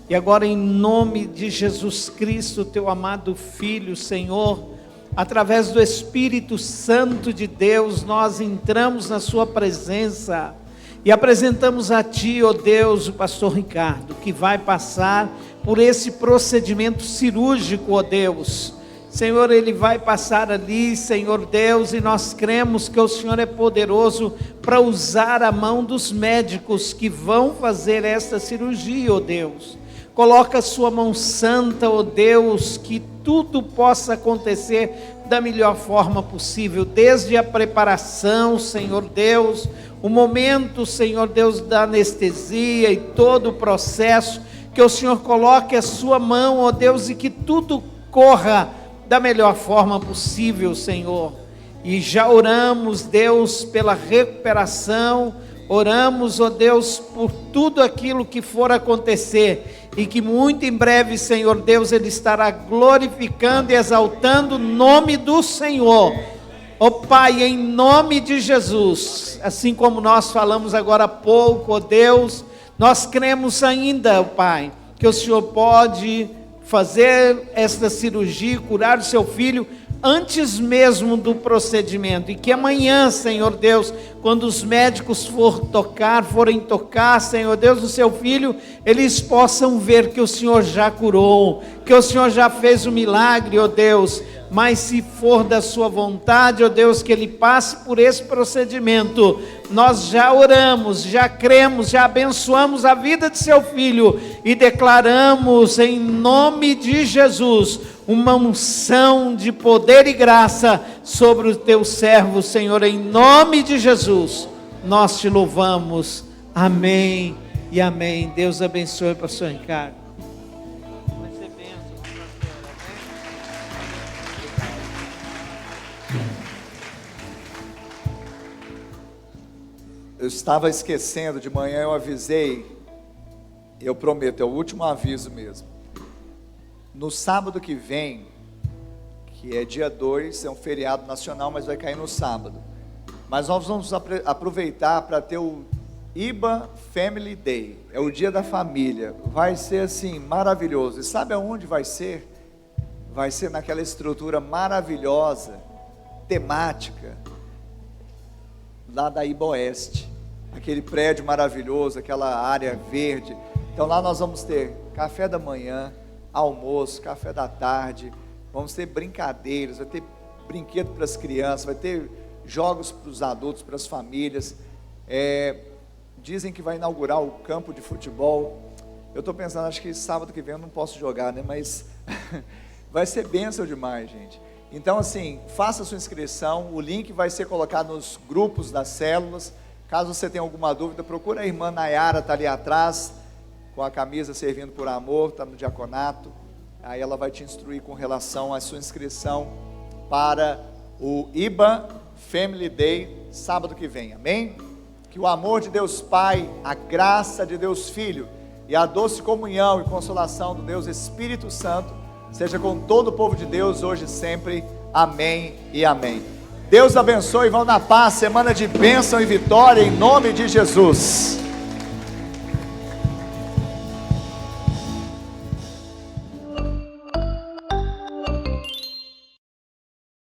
[SPEAKER 3] E agora, em nome de Jesus Cristo, teu amado Filho, Senhor, através do Espírito Santo de Deus, nós entramos na sua presença e apresentamos a Ti, ó Deus, o pastor Ricardo, que vai passar por esse procedimento cirúrgico, ó Deus. Senhor, ele vai passar ali, Senhor Deus, e nós cremos que o Senhor é poderoso para usar a mão dos médicos que vão fazer esta cirurgia, ó Deus. Coloca a sua mão santa, ó Deus, que tudo possa acontecer da melhor forma possível, desde a preparação, Senhor Deus, o momento, Senhor Deus, da anestesia e todo o processo, que o Senhor coloque a sua mão, ó Deus, e que tudo corra da melhor forma possível, Senhor. E já oramos, Deus, pela recuperação, oramos, ó Deus, por tudo aquilo que for acontecer, e que muito em breve, Senhor Deus, ele estará glorificando e exaltando o nome do Senhor. Ó Pai, em nome de Jesus, assim como nós falamos agora há pouco, ó Deus, nós cremos ainda, ó Pai, que o Senhor pode fazer esta cirurgia, curar o seu filho antes mesmo do procedimento, e que amanhã, Senhor Deus, quando os médicos forem tocar, Senhor Deus, no seu filho, eles possam ver que o Senhor já curou, que o Senhor já fez o milagre, ó Deus. Mas se for da sua vontade, ó Deus, que ele passe por esse procedimento, nós já oramos, já cremos, já abençoamos a vida de seu filho e declaramos em nome de Jesus uma unção de poder e graça sobre o teu servo, Senhor, em nome de Jesus, nós te louvamos, amém e amém. Deus abençoe, pastor Ricardo.
[SPEAKER 1] Eu estava esquecendo, de manhã eu avisei, eu prometo, é o último aviso mesmo. No sábado que vem, que é dia 2, é um feriado nacional, mas vai cair no sábado. Mas nós vamos aproveitar para ter o IBA Family Day, é o dia da família. Vai ser assim, maravilhoso. E sabe aonde vai ser? Vai ser naquela estrutura maravilhosa, temática, lá da IBA Oeste. Aquele prédio maravilhoso, aquela área verde. Então lá nós vamos ter café da manhã, almoço, café da tarde, vamos ter brincadeiras, vai ter brinquedo para as crianças, vai ter jogos para os adultos, para as famílias. Dizem que vai inaugurar o campo de futebol. Eu estou pensando, acho que sábado que vem eu não posso jogar, né? Mas vai ser bênção demais, gente. Então assim, faça a sua inscrição, o link vai ser colocado nos grupos das células. Caso você tenha alguma dúvida, procura a irmã Nayara, está ali atrás, com a camisa Servindo por Amor, está no diaconato. Aí ela vai te instruir com relação à sua inscrição para o IBA Family Day, sábado que vem, amém? Que o amor de Deus Pai, a graça de Deus Filho e a doce comunhão e consolação do Deus Espírito Santo seja com todo o povo de Deus, hoje e sempre, amém e amém. Deus abençoe, vão na paz, semana de bênção e vitória, em nome de Jesus.